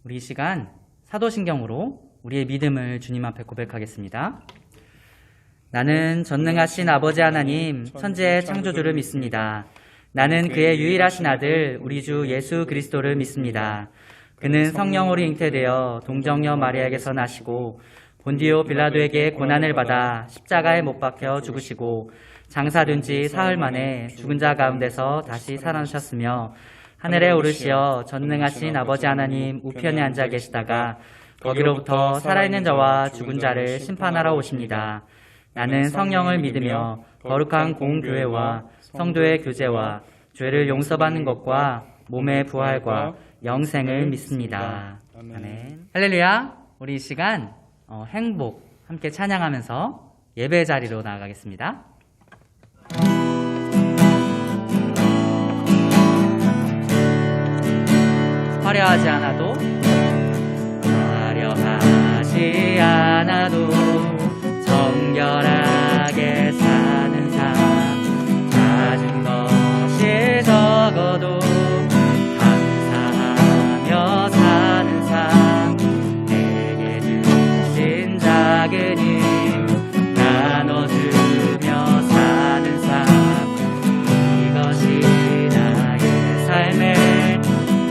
우리 이 시간 사도신경으로 우리의 믿음을 주님 앞에 고백하겠습니다. 나는 전능하신 아버지 하나님, 천지의 창조주를 믿습니다. 나는 그의 유일하신 아들, 우리 주 예수 그리스도를 믿습니다. 그는 성령으로 잉태되어 동정녀 마리아에게서 나시고 본디오 빌라도에게 고난을 받아 십자가에 못 박혀 죽으시고 장사된 지 사흘 만에 죽은 자 가운데서 다시 살아나셨으며 하늘에 오르시어 전능하신 아버지 하나님 우편에 앉아 계시다가 거기로부터 살아있는 자와 죽은 자를 심판하러 오십니다. 나는 성령을 믿으며 거룩한 공교회와 성도의 교제와 죄를 용서받는 것과 몸의 부활과 영생을 믿습니다. 아멘. 할렐루야. 우리 이 시간 행복 함께 찬양하면서 예배 자리로 나아가겠습니다. 화려하지 않아도 정결하게 사는 삶, 가진 것이 적어도 감사하며 사는 삶, 내게 주신 작은 힘 나눠주며 사는 삶, 이것이 나의 삶의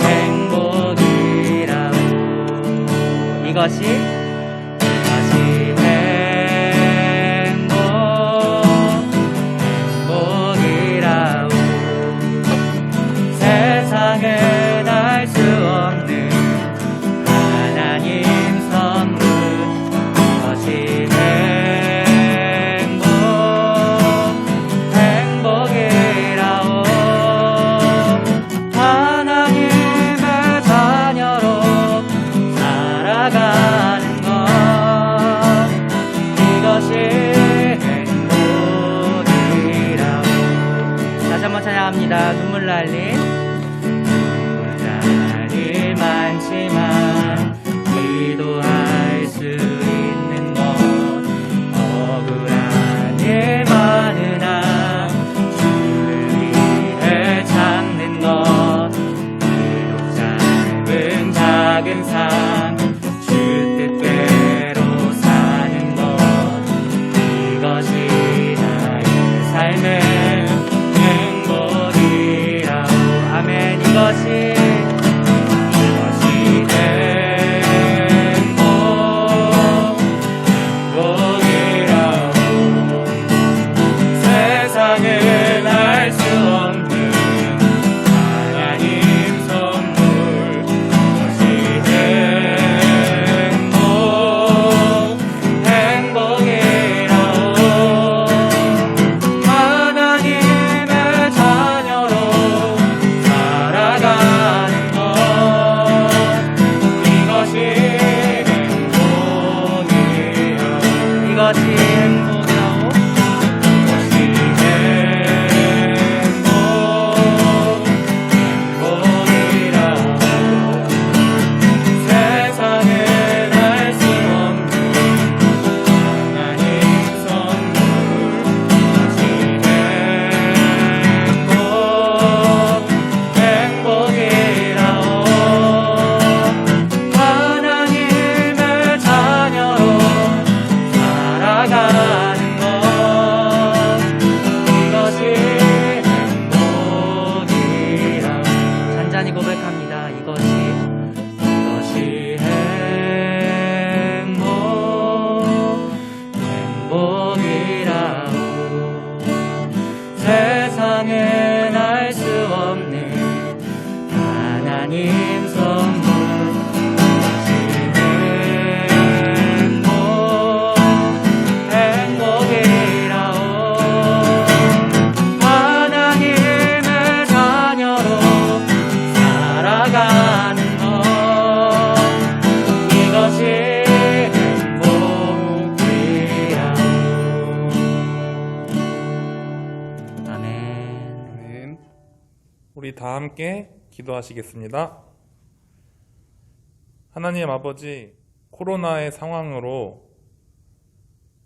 행복이라고. 이것이 행복이라고. 세상은 알 수 없는 하나님 선물, 이것이 행복이라고. 하나님의 자녀로 살아가는 것, 이것이 행복이라고. 다시 한번 찬양합니다. 눈물 날 일 많지만 기도할 수 있는 것, 억울한 일 많으나 주를 위해 참는 것, 비록 짧은 작은 삶 주 뜻대로 사는 것, 이것이 나의 삶의 행복이라고. 아멘. 이것이 세상은 알 수 없는 하나님 선물, 이것이 행복이라고. 하나님의 자녀로 살아가는 것, 이것이 행복이라고. 이것이 고백합니다. 이것이 행복이라고. 세상엔 알 수 없는 하나님 선물, 행복이라고. 하나님의 자녀로 살아가는 것, 이것이 행복이라고. 아멘. 우리 다 함께 기도하시겠습니다. 하나님 아버지, 코로나의 상황으로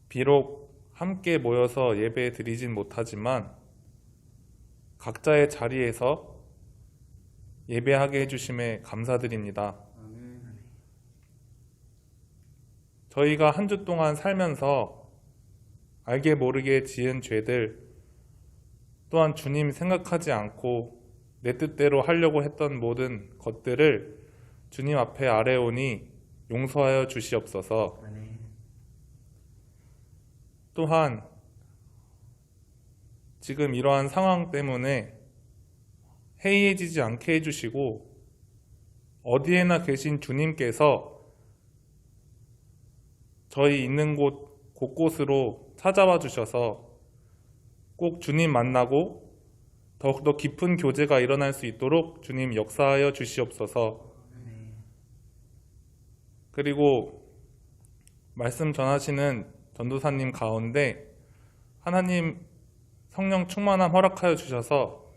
비록 함께 모여서 예배 드리진 못하지만 각자의 자리에서 예배하게 해주심에 감사드립니다. 아멘. 저희가 한 주 동안 살면서 알게 모르게 지은 죄들, 또한 주님 생각하지 않고 내 뜻대로 하려고 했던 모든 것들을 주님 앞에 아뢰오니 용서하여 주시옵소서. 또한 지금 이러한 상황 때문에 해이해지지 않게 해주시고 어디에나 계신 주님께서 저희 있는 곳 곳곳으로 찾아와 주셔서 꼭 주님 만나고 더욱더 깊은 교제가 일어날 수 있도록 주님 역사하여 주시옵소서. 그리고 말씀 전하시는 전도사님 가운데 하나님 성령 충만함 허락하여 주셔서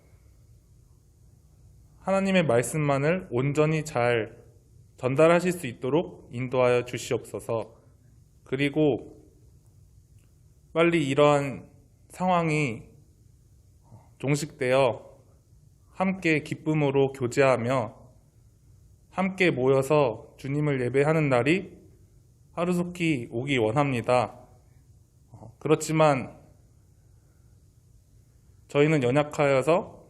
하나님의 말씀만을 온전히 잘 전달하실 수 있도록 인도하여 주시옵소서. 그리고 빨리 이러한 상황이 종식되어 함께 기쁨으로 교제하며 함께 모여서 주님을 예배하는 날이 하루속히 오기 원합니다. 그렇지만 저희는 연약하여서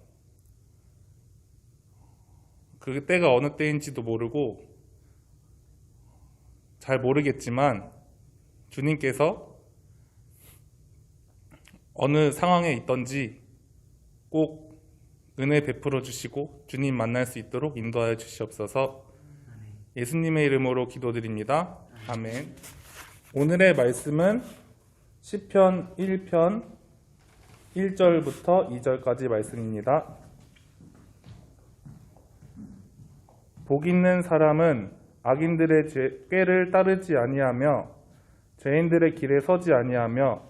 그 때가 어느 때인지도 모르고 잘 모르겠지만 주님께서 어느 상황에 있던지 꼭 은혜 베풀어 주시고 주님 만날 수 있도록 인도하여 주시옵소서. 예수님의 이름으로 기도드립니다. 아멘. 오늘의 말씀은 시편 1편 1절부터 2절까지 말씀입니다. 복 있는 사람은 악인들의 꾀를 따르지 아니하며 죄인들의 길에 서지 아니하며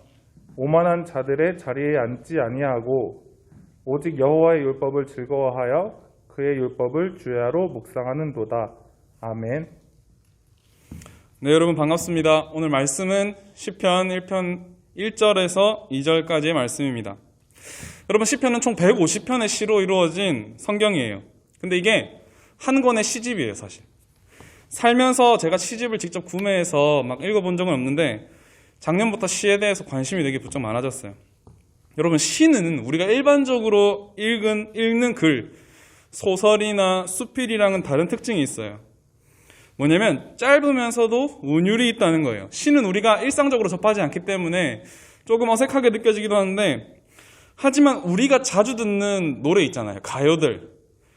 오만한 자들의 자리에 앉지 아니하고 오직 여호와의 율법을 즐거워하여 그의 율법을 주야로 묵상하는도다. 아멘. 네, 여러분 반갑습니다. 오늘 말씀은 시편 1편 1절에서 2절까지의 말씀입니다. 여러분, 시편은 총 150편의 시로 이루어진 성경이에요. 근데 이게 한 권의 시집이에요, 사실. 살면서 제가 시집을 직접 구매해서 막 읽어본 적은 없는데 작년부터 시에 대해서 관심이 되게 부쩍 많아졌어요. 여러분, 시는 우리가 일반적으로 읽는 글, 소설이나 수필이랑은 다른 특징이 있어요. 뭐냐면 짧으면서도 운율이 있다는 거예요. 시는 우리가 일상적으로 접하지 않기 때문에 조금 어색하게 느껴지기도 하는데, 하지만 우리가 자주 듣는 노래 있잖아요, 가요들.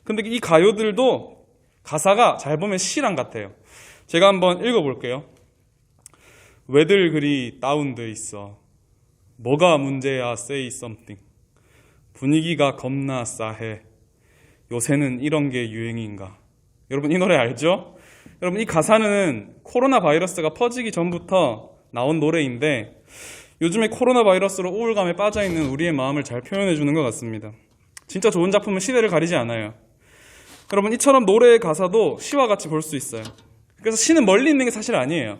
근데 이 가요들도 가사가 잘 보면 시랑 같아요. 제가 한번 읽어볼게요. 왜들 그리 다운돼 있어? 뭐가 문제야? Say something. 분위기가 겁나 싸해. 요새는 이런 게 유행인가? 여러분, 이 노래 알죠? 여러분, 이 가사는 코로나 바이러스가 퍼지기 전부터 나온 노래인데 요즘에 코로나 바이러스로 우울감에 빠져있는 우리의 마음을 잘 표현해 주는 것 같습니다. 진짜 좋은 작품은 시대를 가리지 않아요. 여러분, 이처럼 노래의 가사도 시와 같이 볼 수 있어요. 그래서 시는 멀리 있는 게 사실 아니에요.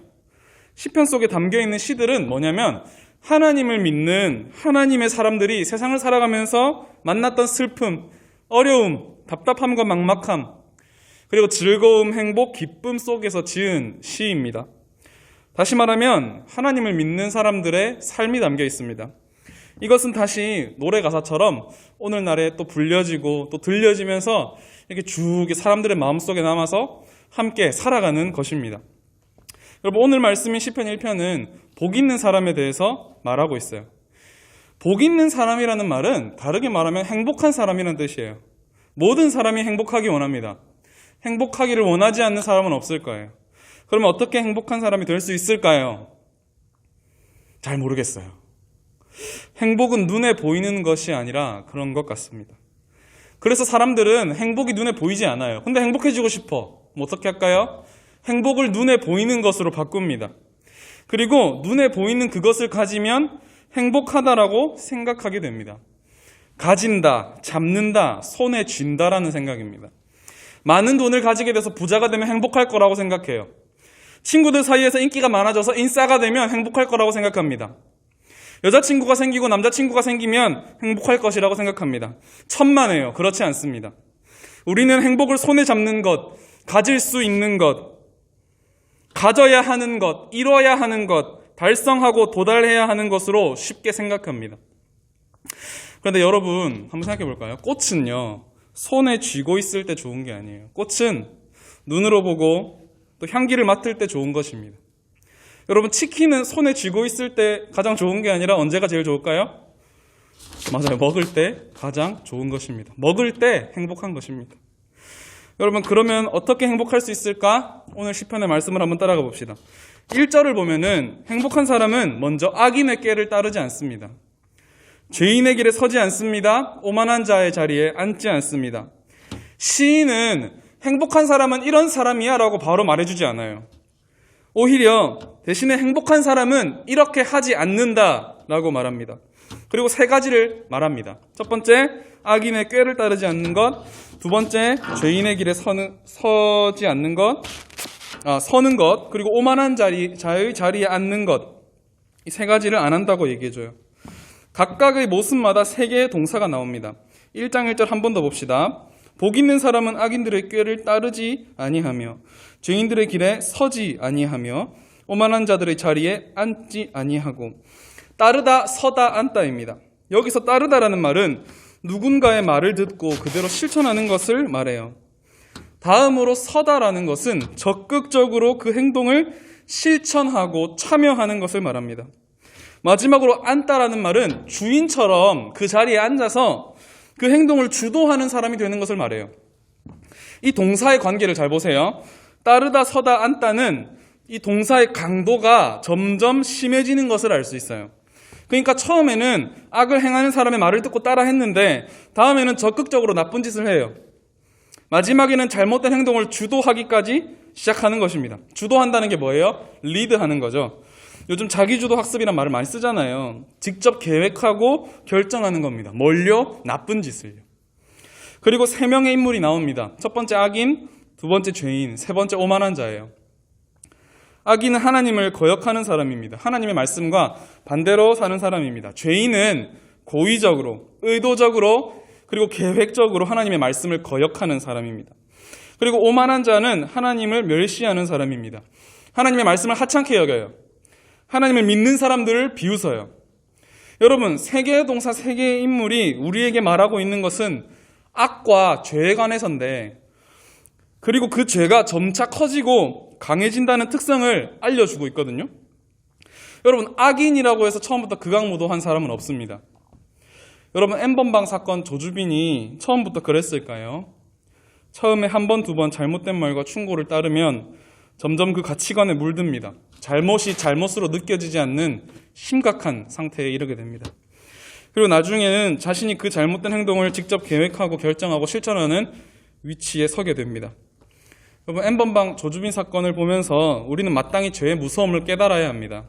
시편 속에 담겨있는 시들은 뭐냐면 하나님을 믿는 하나님의 사람들이 세상을 살아가면서 만났던 슬픔, 어려움, 답답함과 막막함, 그리고 즐거움, 행복, 기쁨 속에서 지은 시입니다. 다시 말하면 하나님을 믿는 사람들의 삶이 담겨 있습니다. 이것은 다시 노래 가사처럼 오늘날에 또 불려지고 또 들려지면서 이렇게 쭉 사람들의 마음속에 남아서 함께 살아가는 것입니다. 여러분, 오늘 말씀인 시편 1편은 복 있는 사람에 대해서 말하고 있어요. 복 있는 사람이라는 말은 다르게 말하면 행복한 사람이라는 뜻이에요. 모든 사람이 행복하기 원합니다. 행복하기를 원하지 않는 사람은 없을 거예요. 그러면 어떻게 행복한 사람이 될 수 있을까요? 잘 모르겠어요. 행복은 눈에 보이는 것이 아니라 그런 것 같습니다. 그래서 사람들은 행복이 눈에 보이지 않아요. 근데 행복해지고 싶어. 어떻게 할까요? 행복을 눈에 보이는 것으로 바꿉니다. 그리고 눈에 보이는 그것을 가지면 행복하다라고 생각하게 됩니다. 가진다, 잡는다, 손에 쥔다라는 생각입니다. 많은 돈을 가지게 돼서 부자가 되면 행복할 거라고 생각해요. 친구들 사이에서 인기가 많아져서 인싸가 되면 행복할 거라고 생각합니다. 여자친구가 생기고 남자친구가 생기면 행복할 것이라고 생각합니다. 천만에요. 그렇지 않습니다. 우리는 행복을 손에 잡는 것, 가질 수 있는 것, 가져야 하는 것, 이뤄야 하는 것, 달성하고 도달해야 하는 것으로 쉽게 생각합니다. 그런데 여러분 한번 생각해 볼까요? 꽃은요, 손에 쥐고 있을 때 좋은 게 아니에요. 꽃은 눈으로 보고 또 향기를 맡을 때 좋은 것입니다. 여러분, 치킨은 손에 쥐고 있을 때 가장 좋은 게 아니라 언제가 제일 좋을까요? 맞아요. 먹을 때 가장 좋은 것입니다. 먹을 때 행복한 것입니다. 여러분, 그러면 어떻게 행복할 수 있을까? 오늘 시편의 말씀을 한번 따라가 봅시다. 1절을 보면은 행복한 사람은 먼저 악인의 꾀를 따르지 않습니다. 죄인의 길에 서지 않습니다. 오만한 자의 자리에 앉지 않습니다. 시인은 행복한 사람은 이런 사람이야 라고 바로 말해주지 않아요. 오히려 대신에 행복한 사람은 이렇게 하지 않는다 라고 말합니다. 그리고 세 가지를 말합니다. 첫 번째, 악인의 꾀를 따르지 않는 것. 두 번째, 죄인의 길에 서지 않는 것, 서는 것. 그리고 오만한 자의 자리에 앉는 것. 이 세 가지를 안 한다고 얘기해줘요. 각각의 모습마다 세 개의 동사가 나옵니다. 1장 1절 한 번 더 봅시다. 복 있는 사람은 악인들의 꾀를 따르지 아니하며 죄인들의 길에 서지 아니하며 오만한 자들의 자리에 앉지 아니하고. 따르다, 서다, 앉다입니다. 여기서 따르다라는 말은 누군가의 말을 듣고 그대로 실천하는 것을 말해요. 다음으로 서다라는 것은 적극적으로 그 행동을 실천하고 참여하는 것을 말합니다. 마지막으로 앉다라는 말은 주인처럼 그 자리에 앉아서 그 행동을 주도하는 사람이 되는 것을 말해요. 이 동사의 관계를 잘 보세요. 따르다, 서다, 앉다는 이 동사의 강도가 점점 심해지는 것을 알 수 있어요. 그러니까 처음에는 악을 행하는 사람의 말을 듣고 따라 했는데 다음에는 적극적으로 나쁜 짓을 해요. 마지막에는 잘못된 행동을 주도하기까지 시작하는 것입니다. 주도한다는 게 뭐예요? 리드하는 거죠. 요즘 자기주도 학습이란 말을 많이 쓰잖아요. 직접 계획하고 결정하는 겁니다. 뭘요? 나쁜 짓을요. 그리고 세 명의 인물이 나옵니다. 첫 번째 악인, 두 번째 죄인, 세 번째 오만한 자예요. 악인은 하나님을 거역하는 사람입니다. 하나님의 말씀과 반대로 사는 사람입니다. 죄인은 고의적으로, 의도적으로, 그리고 계획적으로 하나님의 말씀을 거역하는 사람입니다. 그리고 오만한 자는 하나님을 멸시하는 사람입니다. 하나님의 말씀을 하찮게 여겨요. 하나님을 믿는 사람들을 비웃어요. 여러분, 세 개의 동사, 세 개의 인물이 우리에게 말하고 있는 것은 악과 죄에 관해서인데, 그리고 그 죄가 점차 커지고 강해진다는 특성을 알려주고 있거든요. 여러분, 악인이라고 해서 처음부터 극악무도한 사람은 없습니다. 여러분, N번방 사건 조주빈이 처음부터 그랬을까요? 처음에 한 번, 두 번 잘못된 말과 충고를 따르면 점점 그 가치관에 물듭니다. 잘못이 잘못으로 느껴지지 않는 심각한 상태에 이르게 됩니다. 그리고 나중에는 자신이 그 잘못된 행동을 직접 계획하고 결정하고 실천하는 위치에 서게 됩니다. 여러분, N번방 조주빈 사건을 보면서 우리는 마땅히 죄의 무서움을 깨달아야 합니다.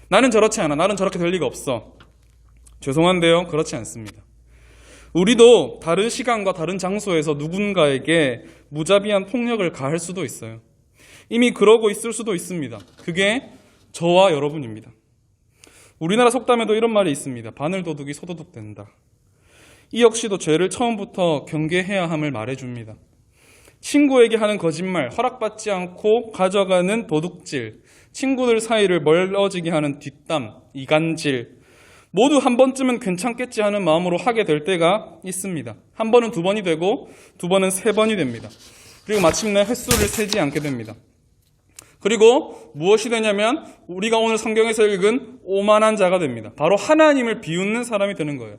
나는 저렇지 않아. 나는 저렇게 될 리가 없어. 죄송한데요, 그렇지 않습니다. 우리도 다른 시간과 다른 장소에서 누군가에게 무자비한 폭력을 가할 수도 있어요. 이미 그러고 있을 수도 있습니다. 그게 저와 여러분입니다. 우리나라 속담에도 이런 말이 있습니다. 바늘도둑이 소도둑 된다. 이 역시도 죄를 처음부터 경계해야 함을 말해줍니다. 친구에게 하는 거짓말, 허락받지 않고 가져가는 도둑질, 친구들 사이를 멀어지게 하는 뒷담, 이간질, 모두 한 번쯤은 괜찮겠지 하는 마음으로 하게 될 때가 있습니다. 한 번은 두 번이 되고 두 번은 세 번이 됩니다. 그리고 마침내 횟수를 세지 않게 됩니다. 그리고 무엇이 되냐면 우리가 오늘 성경에서 읽은 오만한 자가 됩니다. 바로 하나님을 비웃는 사람이 되는 거예요.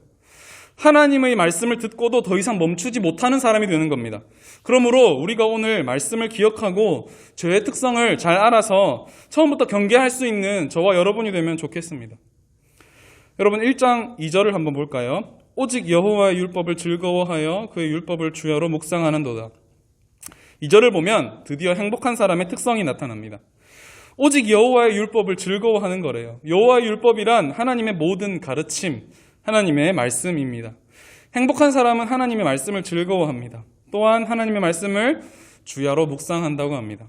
하나님의 말씀을 듣고도 더 이상 멈추지 못하는 사람이 되는 겁니다. 그러므로 우리가 오늘 말씀을 기억하고 죄의 특성을 잘 알아서 처음부터 경계할 수 있는 저와 여러분이 되면 좋겠습니다. 여러분, 1장 2절을 한번 볼까요? 오직 여호와의 율법을 즐거워하여 그의 율법을 주야로 묵상하는도다. 2절을 보면 드디어 행복한 사람의 특성이 나타납니다. 오직 여호와의 율법을 즐거워하는 거래요. 여호와의 율법이란 하나님의 모든 가르침, 하나님의 말씀입니다. 행복한 사람은 하나님의 말씀을 즐거워합니다. 또한 하나님의 말씀을 주야로 묵상한다고 합니다.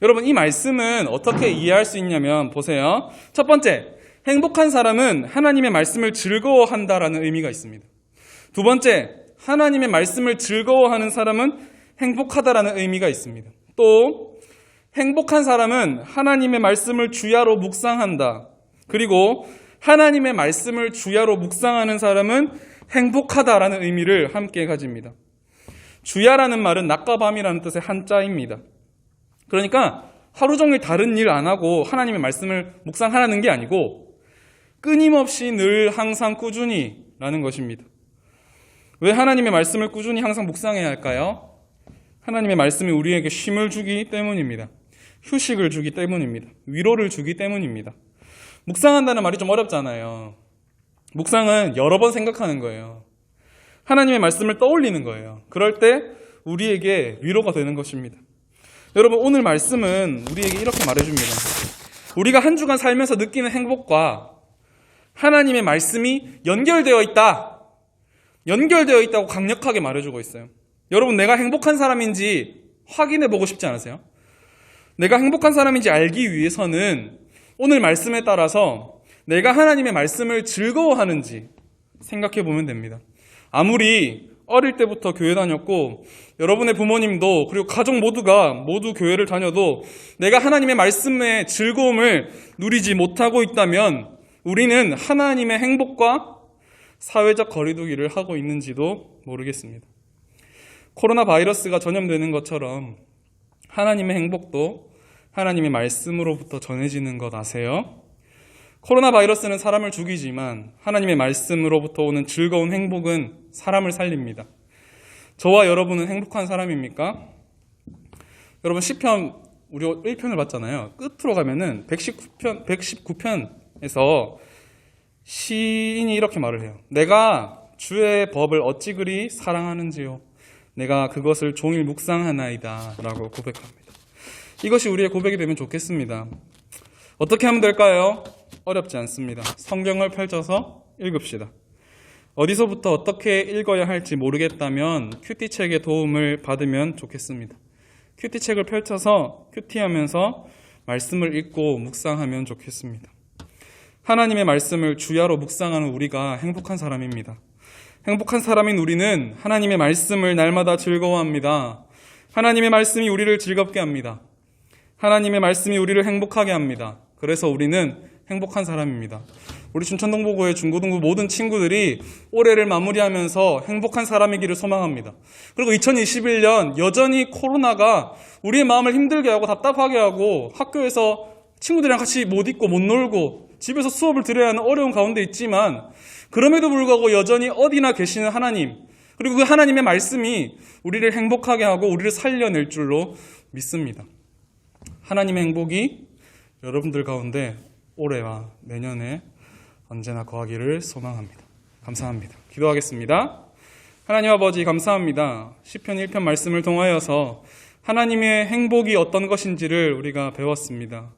여러분, 이 말씀은 어떻게 이해할 수 있냐면 보세요. 첫 번째, 행복한 사람은 하나님의 말씀을 즐거워한다라는 의미가 있습니다. 두 번째, 하나님의 말씀을 즐거워하는 사람은 행복하다라는 의미가 있습니다. 또 행복한 사람은 하나님의 말씀을 주야로 묵상한다. 그리고 하나님의 말씀을 주야로 묵상하는 사람은 행복하다라는 의미를 함께 가집니다. 주야라는 말은 낮과 밤이라는 뜻의 한자입니다. 그러니까 하루 종일 다른 일 안 하고 하나님의 말씀을 묵상하라는 게 아니고 끊임없이 늘 항상 꾸준히 라는 것입니다. 왜 하나님의 말씀을 꾸준히 항상 묵상해야 할까요? 하나님의 말씀이 우리에게 쉼을 주기 때문입니다. 휴식을 주기 때문입니다. 위로를 주기 때문입니다. 묵상한다는 말이 좀 어렵잖아요. 묵상은 여러 번 생각하는 거예요. 하나님의 말씀을 떠올리는 거예요. 그럴 때 우리에게 위로가 되는 것입니다. 여러분, 오늘 말씀은 우리에게 이렇게 말해줍니다. 우리가 한 주간 살면서 느끼는 행복과 하나님의 말씀이 연결되어 있다. 연결되어 있다고 강력하게 말해주고 있어요. 여러분, 내가 행복한 사람인지 확인해 보고 싶지 않으세요? 내가 행복한 사람인지 알기 위해서는 오늘 말씀에 따라서 내가 하나님의 말씀을 즐거워하는지 생각해 보면 됩니다. 아무리 어릴 때부터 교회 다녔고 여러분의 부모님도 그리고 가족 모두가 모두 교회를 다녀도 내가 하나님의 말씀의 즐거움을 누리지 못하고 있다면 우리는 하나님의 행복과 사회적 거리두기를 하고 있는지도 모르겠습니다. 코로나 바이러스가 전염되는 것처럼 하나님의 행복도 하나님의 말씀으로부터 전해지는 것 아세요? 코로나 바이러스는 사람을 죽이지만 하나님의 말씀으로부터 오는 즐거운 행복은 사람을 살립니다. 저와 여러분은 행복한 사람입니까? 여러분, 시편 우리 1편을 봤잖아요. 끝으로 가면은 119편에서 시인이 이렇게 말을 해요. 내가 주의 법을 어찌 그리 사랑하는지요. 내가 그것을 종일 묵상하나이다 라고 고백합니다. 이것이 우리의 고백이 되면 좋겠습니다. 어떻게 하면 될까요? 어렵지 않습니다. 성경을 펼쳐서 읽읍시다. 어디서부터 어떻게 읽어야 할지 모르겠다면 큐티책의 도움을 받으면 좋겠습니다. 큐티책을 펼쳐서 큐티하면서 말씀을 읽고 묵상하면 좋겠습니다. 하나님의 말씀을 주야로 묵상하는 우리가 행복한 사람입니다. 행복한 사람인 우리는 하나님의 말씀을 날마다 즐거워합니다. 하나님의 말씀이 우리를 즐겁게 합니다. 하나님의 말씀이 우리를 행복하게 합니다. 그래서 우리는 행복한 사람입니다. 우리 춘천동보고의 중고등부 모든 친구들이 올해를 마무리하면서 행복한 사람이기를 소망합니다. 그리고 2021년 여전히 코로나가 우리의 마음을 힘들게 하고 답답하게 하고 학교에서 친구들이랑 같이 못 있고 못 놀고 집에서 수업을 들어야 하는 어려운 가운데 있지만 그럼에도 불구하고 여전히 어디나 계시는 하나님, 그리고 그 하나님의 말씀이 우리를 행복하게 하고 우리를 살려낼 줄로 믿습니다. 하나님의 행복이 여러분들 가운데 올해와 내년에 언제나 거하기를 소망합니다. 감사합니다. 기도하겠습니다. 하나님 아버지, 감사합니다. 시편 1편 말씀을 통하여서 하나님의 행복이 어떤 것인지를 우리가 배웠습니다.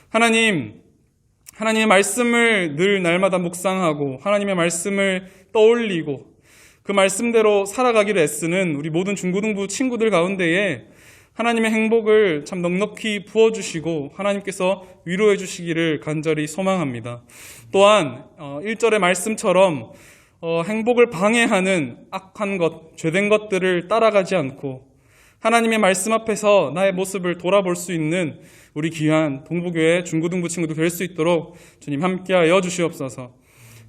하나님의 말씀을 늘 날마다 묵상하고 하나님의 말씀을 떠올리고 그 말씀대로 살아가기를 애쓰는 우리 모든 중고등부 친구들 가운데에 하나님의 행복을 참 넉넉히 부어주시고 하나님께서 위로해 주시기를 간절히 소망합니다. 또한 1절의 말씀처럼 행복을 방해하는 악한 것, 죄된 것들을 따라가지 않고 하나님의 말씀 앞에서 나의 모습을 돌아볼 수 있는 우리 귀한 동부교회 중고등부 친구들 될 수 있도록 주님 함께하여 주시옵소서.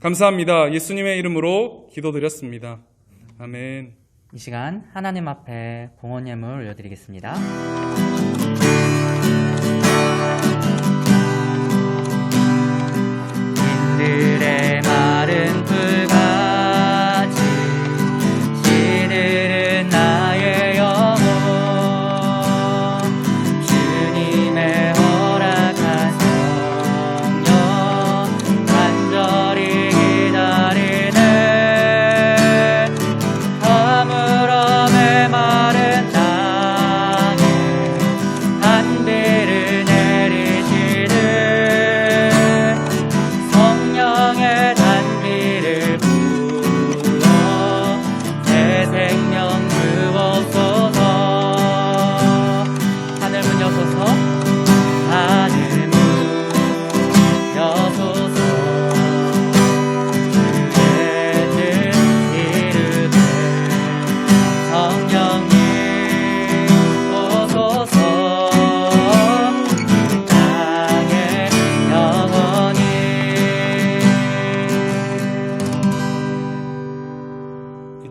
감사합니다. 예수님의 이름으로 기도드렸습니다. 아멘. 이 시간 하나님 앞에 공헌 예물 올려드리겠습니다. 인들의 마른 풀같이 시들은 나의 영혼, 주님의 허락한 성령 간절히 기다리네. 아무런 메마른 땅에 한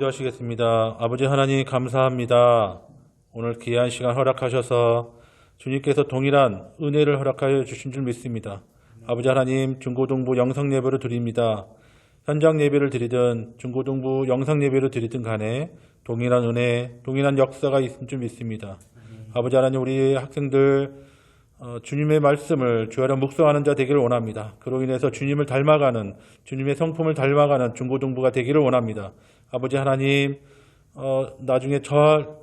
기도하시겠습니다. 아버지 하나님 감사합니다. 오늘 귀한 시간 허락하셔서 주님께서 동일한 은혜를 허락하여 주신 줄 믿습니다. 아버지 하나님 중고등부 영상 예배를 드립니다. 현장 예배를 드리든 중고등부 영상 예배를 드리든 간에 동일한 은혜, 동일한 역사가 있을 줄 믿습니다. 아버지 하나님 우리 학생들 주님의 말씀을 주야로 묵상하는 자 되기를 원합니다. 그로 인해서 주님을 닮아가는, 주님의 성품을 닮아가는 중고등부가 되기를 원합니다. 아버지 하나님 나중에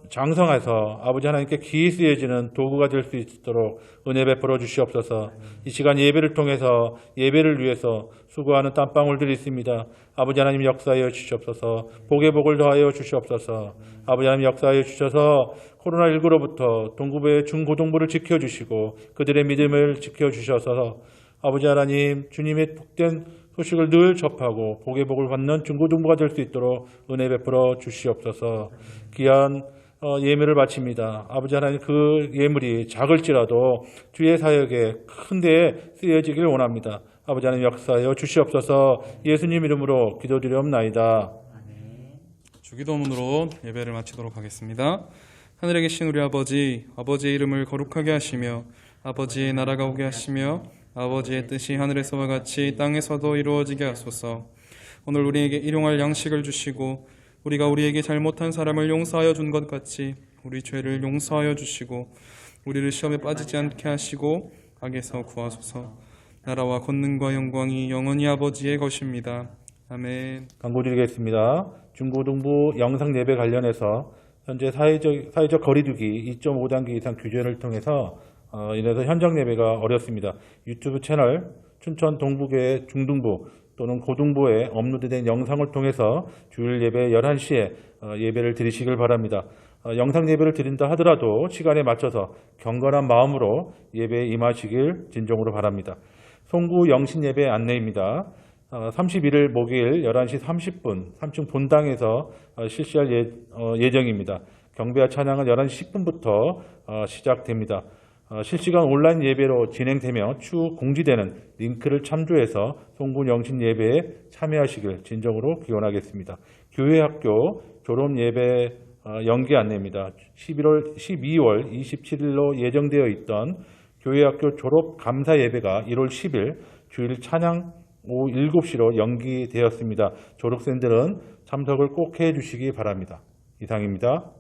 장성해서 아버지 하나님께 귀히 쓰여지는 도구가 될 수 있도록 은혜 베풀어 주시옵소서. 이 시간 예배를 통해서 예배를 위해서 수고하는 땀방울들이 있습니다. 아버지 하나님 역사하여 주시옵소서. 복의 복을 더하여 주시옵소서. 아버지 하나님 역사하여 주셔서 코로나19로부터 동구부의 중고등부를 지켜주시고 그들의 믿음을 지켜주셔서 아버지 하나님 주님의 복된 소식을 늘 접하고 복의 복을 받는 중고등부가 될 수 있도록 은혜 베풀어 주시옵소서. 귀한 예물을 바칩니다. 아버지 하나님 그 예물이 작을지라도 주의 사역에 큰 데에 쓰여지길 원합니다. 아버지 하나님 역사하여 주시옵소서. 예수님 이름으로 기도드리옵나이다. 주기도문으로 예배를 마치도록 하겠습니다. 하늘에 계신 우리 아버지, 아버지의 이름을 거룩하게 하시며 아버지의 나라가 오게 하시며 아버지의 뜻이 하늘에서와 같이 땅에서도 이루어지게 하소서. 오늘 우리에게 일용할 양식을 주시고 우리가 우리에게 잘못한 사람을 용서하여 준 것 같이 우리 죄를 용서하여 주시고 우리를 시험에 빠지지 않게 하시고 악에서 구하소서. 나라와 권능과 영광이 영원히 아버지의 것입니다. 아멘. 광고드리겠습니다. 중고등부 영상 예배 관련해서 현재 사회적 거리두기 2.5단계 이상 규제를 통해서 이래서 현장 예배가 어렵습니다. 유튜브 채널 춘천 동부교회 중등부 또는 고등부에 업로드된 영상을 통해서 주일 예배 11시에 예배를 드리시길 바랍니다. 영상 예배를 드린다 하더라도 시간에 맞춰서 경건한 마음으로 예배에 임하시길 진정으로 바랍니다. 송구 영신 예배 안내입니다. 31일 목요일 11시 30분 3층 본당에서 실시할 예정입니다. 경배와 찬양은 11시 10분부터 시작됩니다. 실시간 온라인 예배로 진행되며 추후 공지되는 링크를 참조해서 송구 영신 예배에 참여하시길 진정으로 기원하겠습니다. 교회학교 졸업 예배 연기 안내입니다. 12월 27일로 예정되어 있던 교회학교 졸업 감사 예배가 1월 10일 주일 찬양 오후 7시로 연기되었습니다. 졸업생들은 참석을 꼭 해주시기 바랍니다. 이상입니다.